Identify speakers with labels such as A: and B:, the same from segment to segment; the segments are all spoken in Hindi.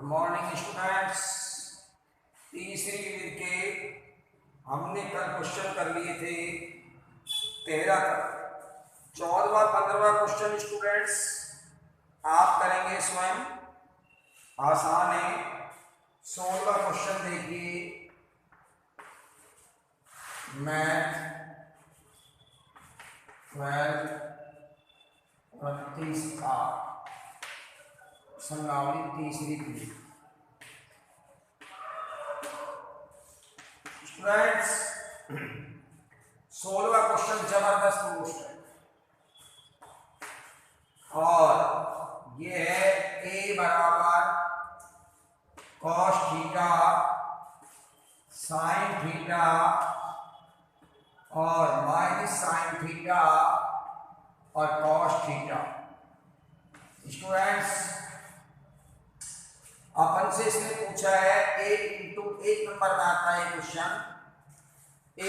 A: Morning students. तीसरी यूनिट के हमने कल क्वेश्चन कर लिए थे 13 तक। 14वां 15वां क्वेश्चन स्टूडेंट्स आप करेंगे स्वयं, आसान है। 16वां क्वेश्चन देखिए, मैथ 12 29 का संगावली तीसरी पीढ़ी। स्टूडेंट्स 16वां क्वेश्चन जबरदस्त पोस्ट है और ये है a बराबर cos थीटा sin थीटा और माइनस sin थीटा और cos थीटा। स्टूडेंट्स अपन से इसने पूछा है एक नंबर में आता है क्वेश्चन, ए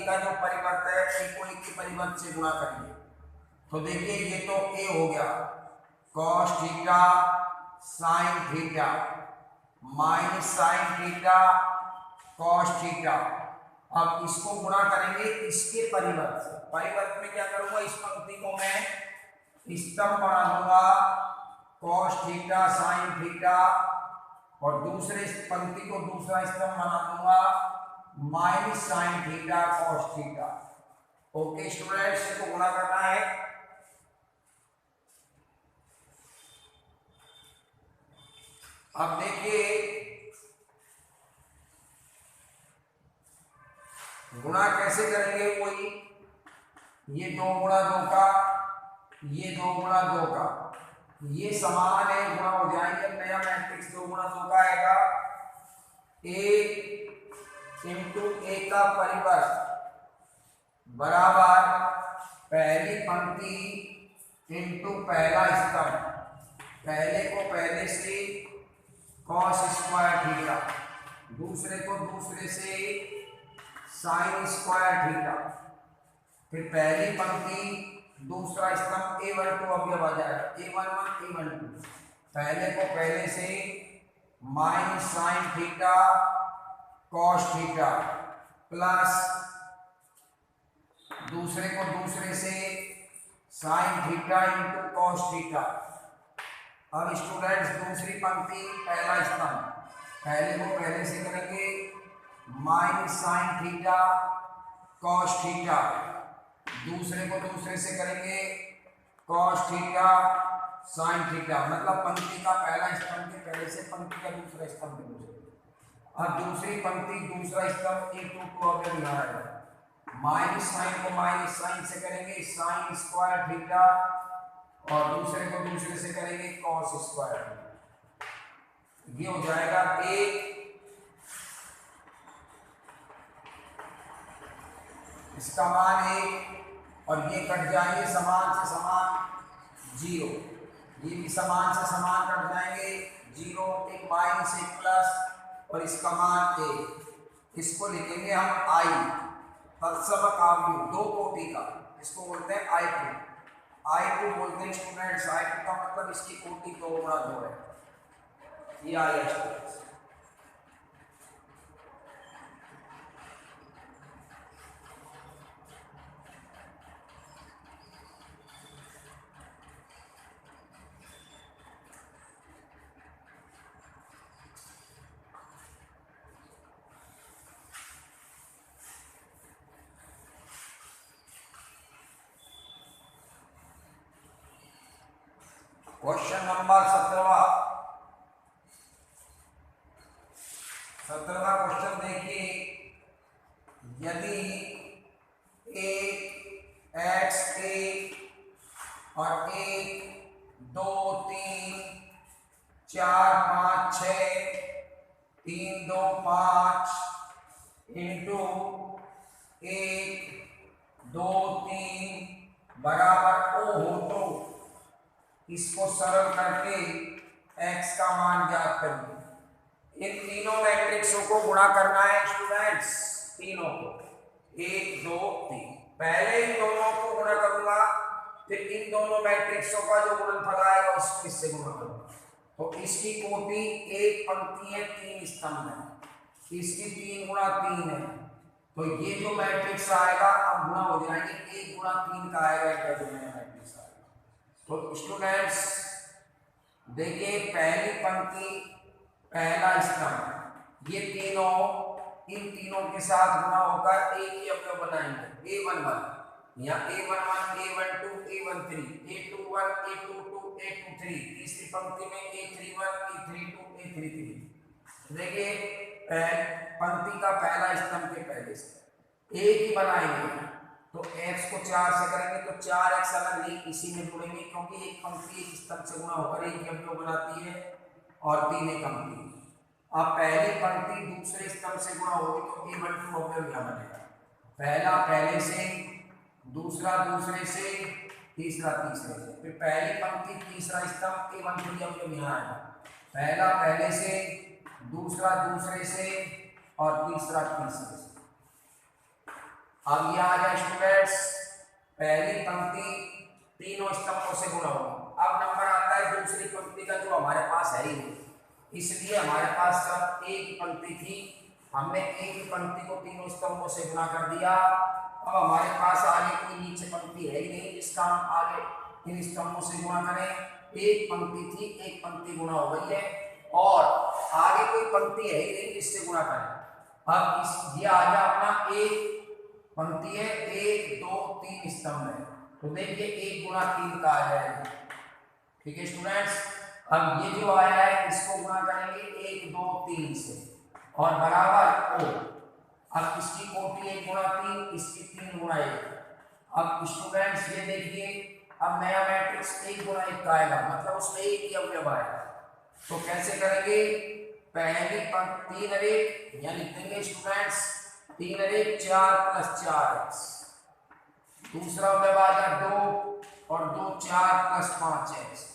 A: का जो परिवर्त है ए को एक के परिवर्त से गुणा करेंगे। तो देखिए ये तो ए हो गया cos theta sin theta minus sin theta cos theta. अब इसको गुणा करेंगे इसके परिवर्त से। परिवर्त में क्या करूंगा, इस पंक्ति को मैं स्तंभ बना दूंगा cos थीटा sin थीटा और दूसरे पंक्ति को दूसरा स्तंभ बना दूंगा minus sin theta cos theta. Okay students, इसको गुणा करना है। अब देखिए गुणा कैसे करेंगे, वही ये 2 गुणा 2 का, ये 2 गुणा 2 का, ये समान है, गुणा हो जाएंगे। नया मैट्रिक्स 2 गुणा 2 का आएगा a इंटू ए का परिवर्त बराबर पहली पंक्ति इंटू पहला स्तंभ। पहले को पहले से cos स्क्वायर थीटा, दूसरे को दूसरे से sin स्क्वायर थीटा, फिर पहली पंक्ति दूसरा स्तंभ a12 अवयव आ जाएगा a11 a12। पहले को पहले से minus sin theta cos theta plus दूसरे को दूसरे से sin theta into cos theta. अब स्टूडेंट्स दूसरी पंक्ति पहला स्तंभ, पहले को पहले से करेंगे minus sin theta cos theta, दूसरे को दूसरे से करेंगे cos थीटा sin थीटा। मतलब पंक्ति का पहला स्तंभ के पहले से, पंक्ति का दूसरा स्तंभ के दूसरे। अब दूसरी पंक्ति दूसरा स्तंभ a22 अवयव यहाँ है। माइनस साइन को माइनस साइन से करेंगे sin स्क्वायर थीटा और दूसरे को दूसरे से करेंगे cos स्क्वायर थीटा। ये हो जाएगा एक, इसका मान 1 और ये कट जाएंगे समान से समान 0, ये भी समान से समान कट जाएंगे 0, एक माइनस एक प्लस और इसका मान 1। इसको लिखेंगे हम i, तत्समक आव्यूह 2 कोटि का, इसको बोलते हैं i2 बोलते हैं स्टूडेंट्स। i2 का मतलब इसकी कोटि 2 गुणा 2 है, ये आया स्टूडेंट्स। क्वेश्चन नंबर 17वां क्वेश्चन देखिए, यदि एक और 1 2 3 4 5 6 3 2 5 इंटू 1 2 3 बराबर O हो तो इसको सरल करके x का मान ज्ञात करिए। इन तीनों मैट्रिक्सों को गुणा करना है स्टूडेंट्स, तीनों को 1 2 3। पहले इन दोनों को गुणा करूंगा, फिर इन दोनों मैट्रिक्सों का जो गुणनफल आएगा उसको इससे गुणा करूंगा। तो इसकी कोटि एक पंक्ति है, 3 स्तंभ है, इसकी 3 गुणा 3 है, तो ये जो मैट्रिक्स आएगा अब गुणा हो जाएंगे, 1 गुणा 3 का आएगा एक जो मैट्रिक्स आएगा। तो स्टूडेंट्स देखिए पहली पंक्ति पहला स्तंभ, ये तीनों इन तीनों के साथ गुणा होकर एक ही अवयव बनाएंगे, A11 या A11 A12 A13 A21 A22 A23, तीसरी पंक्ति में A31 A32 A33। देखिए पंक्ति का पहला स्तंभ के पहले से एक ही बनाएंगे, तो x को 4 से करेंगे तो 4x अलग नहीं इसी में जोड़ेंगे, क्योंकि एक पंक्ति एक स्तंभ से गुणा होकर एक ही अवयव बनाती है और 3 एक पंक्ति। अब पहली पंक्ति दूसरे स्तंभ से गुणा होगी तो A12 अवयव यहाँ बनेगा, पहला पहले से, दूसरा दूसरे से, तीसरा तीसरे से, फिर पहली पंक्ति तीसरा स्तंभ A13 अवयव यहाँ आएगा, पहला पहले से, दूसरा दूसरे से और तीसरा तीसरे से। अब ये आ गया स्टूडेंट्स पहली पंक्ति तीनों स्तंभों से गुणा होगा। अब नंबर आता है दूसरी पंक्ति का, जो हमारे पास है ही नहीं, इसलिए हमारे पास सब एक पंक्ति थी, हमने एक पंक्ति को तीनों स्तंभों से गुणा कर दिया। अब हमारे पास आगे कोई नीचे पंक्ति है ही नहीं जिसका हम आगे इन स्तंभों से गुणा करें। एक पंक्ति थी, एक पंक्ति गुणा हो गई है और आगे कोई पंक्ति है ही नहीं जिससे गुणा करें। अब इस ये आ गया अपना एक पंक्ति है, 1 2 3 स्तंभ है, तो देखिए 1 गुणा 3 का आ जाएगा। ठीक है स्टूडेंट्स, अब ये जो आया है इसको गुणा करेंगे 1 2 3 से और बराबर O। अब इसकी कोटि 1 गुणा 3, इसकी 3 गुणा 1। अब स्टूडेंट्स ये देखिए अब नया मैट्रिक्स 1 गुणा 1 का आएगा, मतलब उसमें एक ही अवयव आएगा। तो कैसे करेंगे, पहली पंक्ति 3 अरे या लिख देंगे स्टूडेंट्स 3 अरे 4 + 4x, दूसरा अवयव आ गया 2 और 2 4 + 5x,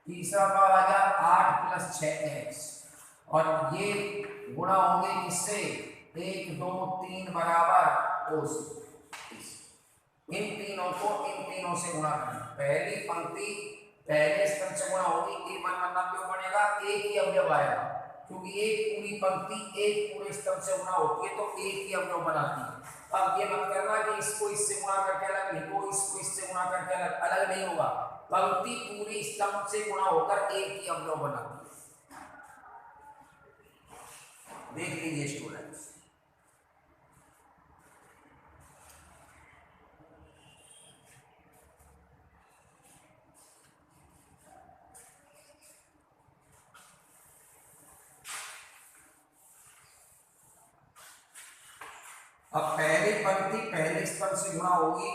A: तीसरा अवयव आ गया 8 + 6x और ये गुणा होंगे किससे, 1 2 3 बराबर O से। इन तीनों को इन तीनों से गुणा करना, पहली पंक्ति पहले स्तंभ से गुणा होगी, A11 क्यों बनेगा, एक ही अवयव आएगा, क्योंकि एक पूरी पंक्ति एक पूरे स्तंभ से गुणा होती है तो एक ही अवयव बनाती है। अब ये मत करना कि इसको इससे गुणा करके अलग लिखो, इसको इससे गुणा करके अलग अलग नहीं होगा, पंक्ति पूरी स्तंभ से गुणा होकर एक ही अवयव बनाती है। देख लीजिए स्टूडेंट्स, अब पहली पंक्ति पहले स्तंभ से गुणा होगी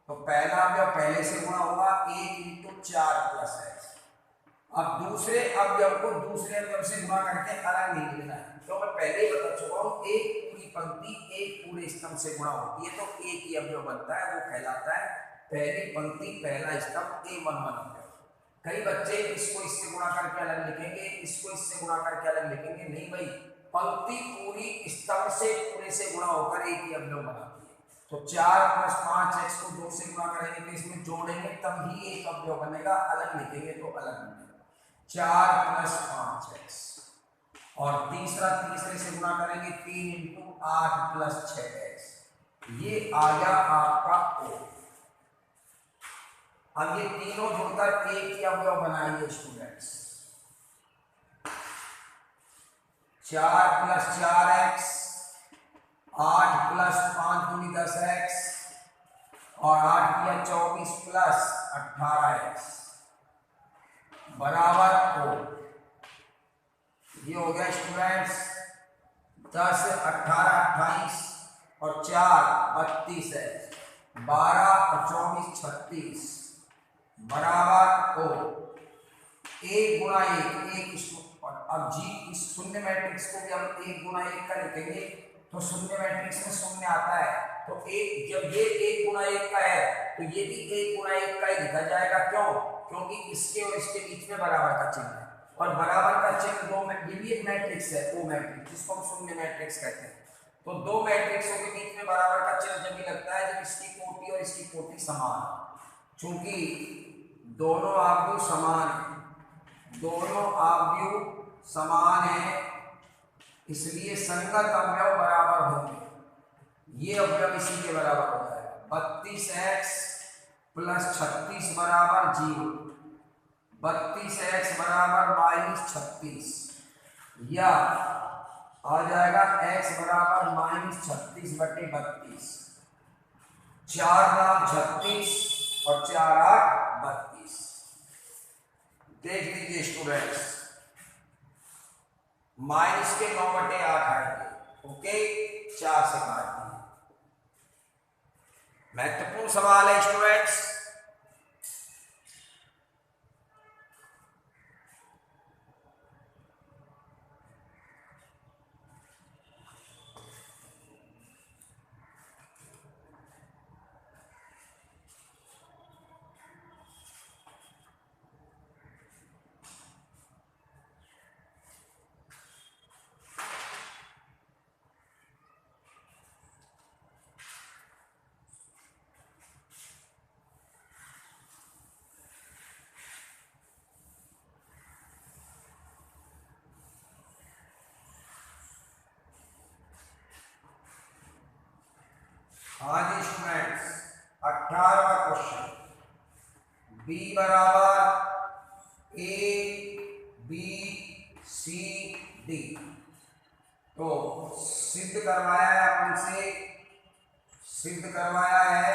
A: तो पहला अवयव पहले से गुणा होगा 1 × 4 + x। अब दूसरे अवयव को दूसरे अवयव से गुणा करके अलग नहीं लिखना है, तो मैं पहले ही बता चुका हूँ, एक पूरी पंक्ति एक पूरे स्तंभ से गुणा होती है तो एक ही अवयव बनता है, वो कहलाता है पहली पंक्ति पहला स्तंभ A11 अवयव। कई बच्चे इसको इससे गुणा करके अलग लिखेंगे, इसको इससे गुणा करके अलग लिखेंगे, नहीं भाई, पंक्ति पूरी स्तंभ से पूरे से गुणा होकर एक ही अवयव बनाती है। तो 4 + 5x को 2 से गुणा करेंगे तो इसमें जोड़ेंगे तब ही एक अवयव बनेगा, अलग लिखेंगे तो अलग बनेगा। 4 + 5x और तीसरा तीसरे से गुणा करेंगे 3 × 8 + 6x, ये आ गया आपका O। अब ये तीनों जुड़कर एक ही अवयव बनाएंगे स्टूडेंट्स, 4 + 4x 8 + 5 × 10x और 8 × 24 + 18x बराबर O। ये हो गया स्टूडेंट्स 10 18 28 और 4 32x, 12 और 24 36 बराबर O। 1 गुणा 1 अब जी इस शून्य मैट्रिक्स को भी हम 1 गुणा 1 का लिखेंगे तो शून्य मैट्रिक्स में शून्य आता है, तो एक जब ये 1 गुणा 1 का है तो ये भी 1 गुणा 1 का ही लिखा जाएगा। क्यों, क्योंकि इसके और इसके बीच में बराबर का चिन्ह है और बराबर का चिन्ह दो में, ये भी एक मैट्रिक्स है O मैट्रिक्स जिसको हम शून्य मैट्रिक्स कहते हैं। तो दो मैट्रिक्सों के बीच में बराबर का चिन्ह जब भी लगता है जब इसकी कोटि और इसकी कोटि समान, चूंकि दोनों आगू समान है, दोनों अवयव समान है, इसलिए संगत अवयव बराबर होंगे। ये अवयव इसी के बराबर हो जाएगा। 32x प्लस 36 बराबर 0, 32x बराबर -36, या आ जाएगा x बराबर -36/32। 4 9 36 और 4 8 32। देख लीजिए स्टूडेंट्स, माइनस के 9/8 आएंगे। ओके, 4 से काट दिए। महत्वपूर्ण सवाल है स्टूडेंट्स। हाँ जी स्टूडेंट्स, 18वां क्वेश्चन, b बराबर ABCD। तो सिद्ध करवाया है अपन से, सिद्ध करवाया है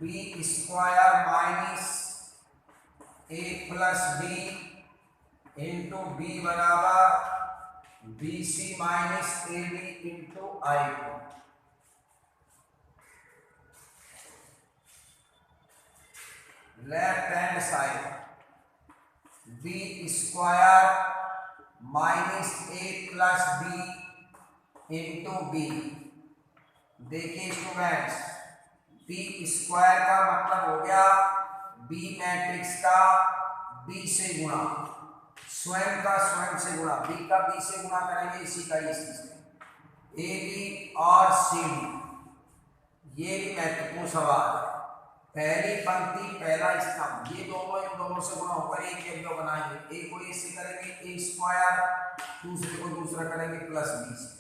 A: b² minus a plus b into b बराबर BC minus AB into I2। Left hand side b² minus a plus b into b। देखिए स्टूडेंट्स, b² का मतलब हो गया b मैट्रिक्स का b से गुणा, स्वयं का स्वयं से गुणा, b का b से गुणा करेंगे, इसी का इसी से। AB और CD, ये भी महत्वपूर्ण सवाल है। पहली पंक्ति पहला स्तंभ, ये दोनों इन दोनों से गुणा होकर एक अवयव बनाएंगे। एक को ए से करेंगे a², दूसरे को दूसरा करेंगे प्लस b से।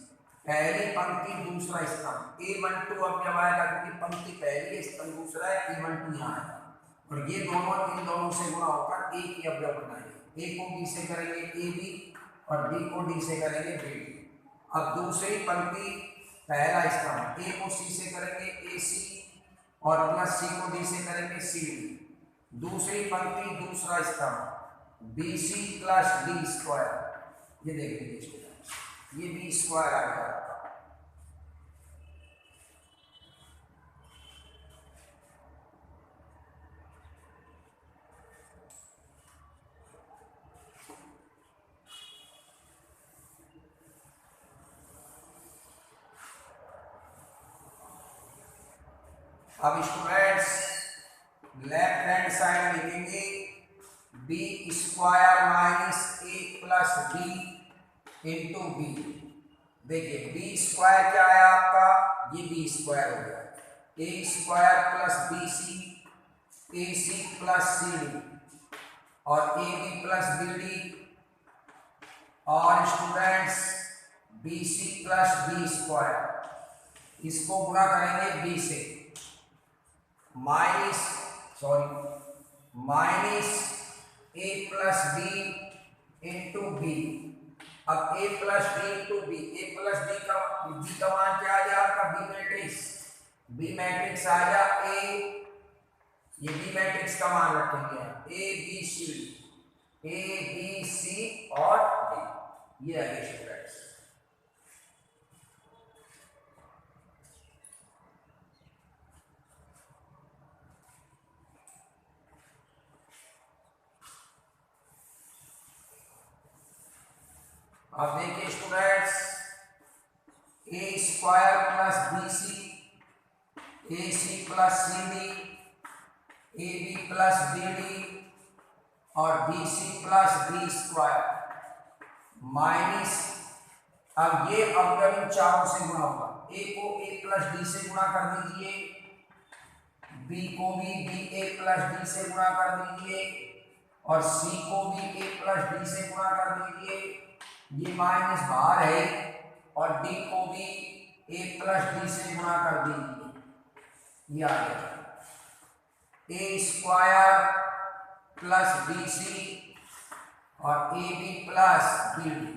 A: पहली पंक्ति दूसरा स्तंभ, a12 अवयव आएगा क्योंकि पंक्ति पहली है, स्तंभ दूसरा है, a12 यहाँ आएगा। और ये दोनों इन दोनों से गुणा होकर एक ही अवयव बनाएंगे। ए को बी से करेंगे AB और बी को डी से करेंगे BD। अब दूसरी पंक्ति पहला स्तंभ, ए को सी से करेंगे AC और प्लस सी को डी से करेंगे CD। दूसरी पंक्ति दूसरा स्तंभ BC प्लस D²। ये देख लीजिए, ये B² आ गया। अब स्टूडेंट्स लेफ्ट हैंड साइड लिखेंगे b² minus a plus b into b। देखिए b² क्या है आपका, ये b² हो गया, a² plus BC, AC plus CD और AB प्लस BD, और स्टूडेंट्स BC प्लस B²। इसको गुणा करेंगे b से, minus a plus b into b। अब a plus b into b, a plus b का मान क्या आ गया आपका, b मैट्रिक्स आ गया a, ये b मैट्रिक्स का मान रखेंगे a b c और d। ये है स्टूडेंट्स। अब देखिए students, a² plus BC, AC plus CD, AB plus BD और BC प्लस B² माइनस, अब ये अवयव चारों से गुणा होगा। a को a प्लस d से गुणा कर दीजिए, बी को भी बी ए प्लस डी से गुणा कर दीजिए और सी को भी ए प्लस डी से गुणा कर दीजिए। ये माइनस बाहर है और डी को भी ए प्लस डी से गुणा कर दीजिए। ये आ गया A square plus B C और A B plus B D,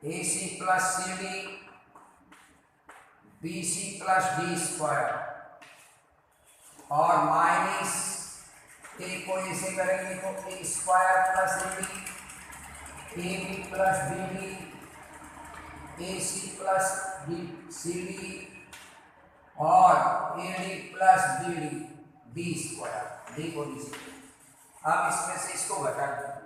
A: A C plus C D, B C plus D square और माइनस ए को ऐसे करेंगे तो A square plus A B plus B D, A C plus B C D और A D plus B D, D square, D को डी से। अब इसमें से इसको घटा दीजिए।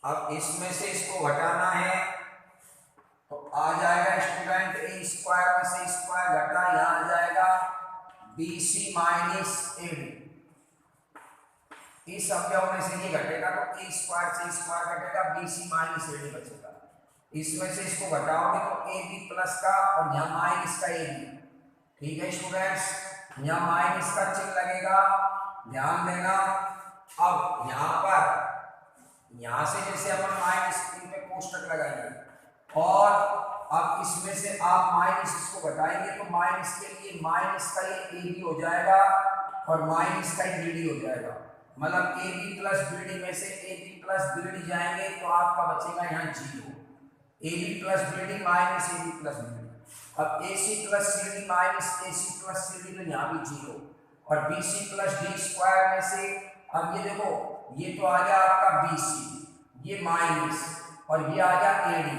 A: अब इसमें से इसको घटाना है तो आ जाएगा स्टूडेंट ए स्क्वायर में से स्क्वायर घटा, यहां आ जाएगा B C minus A D. इस अवयव में से ये घटेगा तो ए स्क्वायर से स्क्वायर घटेगा, B C minus A D बचेगा। इसमें से इसको घटाओगे तो ए बी प्लस का और यहाँ माइनस का ए बी। ठीक है स्टूडेंट्स, यहाँ माइनस का चिन्ह लगेगा, ध्यान देना। अब यहाँ पर यहां से जैसे अपन माइनस पे कोष्टक लगाएंगे और अब इसमें से आप माइनस इसको घटाएंगे तो माइनस के लिए माइनस का ये ए बी हो जाएगा और माइनस का ये बी डी हो जाएगा। मतलब A B plus B D में से A B plus B D जाएंगे तो आपका बचेगा यहाँ zero. A B plus B D minus A B plus B D. अब A C plus C D minus A C plus C D तो यहाँ भी जीरो और B C plus D square में से अब ये देखो ये तो आ गया आपका बी सी, ये माइनस और ये आ गया ए डी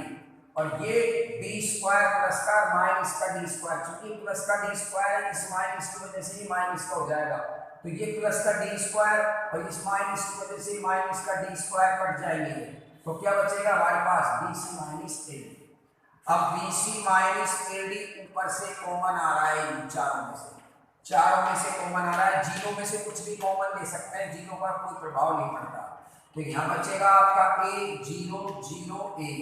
A: और ये डी स्क्वायर प्लस का माइनस का डी स्क्वायर, चूंकि प्लस का डी स्क्वायर है इस माइनस की वजह से ये माइनस का हो जाएगा तो ये प्लस का डी स्क्वायर और इस माइनस की वजह से माइनस का डी स्क्वायर कट जाएंगे तो क्या बचेगा हमारे पास B C minus A D. अब B C minus A D ऊपर से कॉमन आ रहा है, चारों में से कॉमन आ रहा है। जीरो में से कुछ भी कॉमन ले सकते हैं, जीरो पर कोई प्रभाव नहीं पड़ता। तो यहाँ बचेगा आपका ए जीरो जीरो ए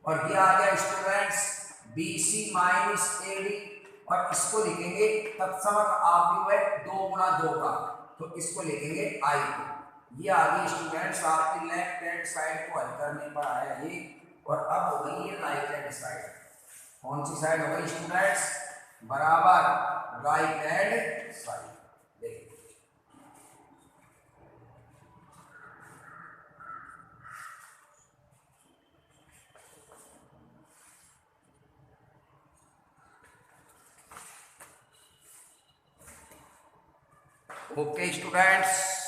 A: और ये आ गया students B C minus A D और इसको लिखेंगे तत्समक आव्यूह है 2 गुणा 2 का तो इसको लिखेंगे आई को। ये आ गई स्टूडेंट्स आपकी लेफ्ट हैंड साइड को हल करने पर आया ये और अब हो गई ये राइट हैंड साइड। कौन सी साइड हो गई स्टूडेंट्स? बराबर राइट हैंड साइड। देखिए ओके स्टूडेंट्स।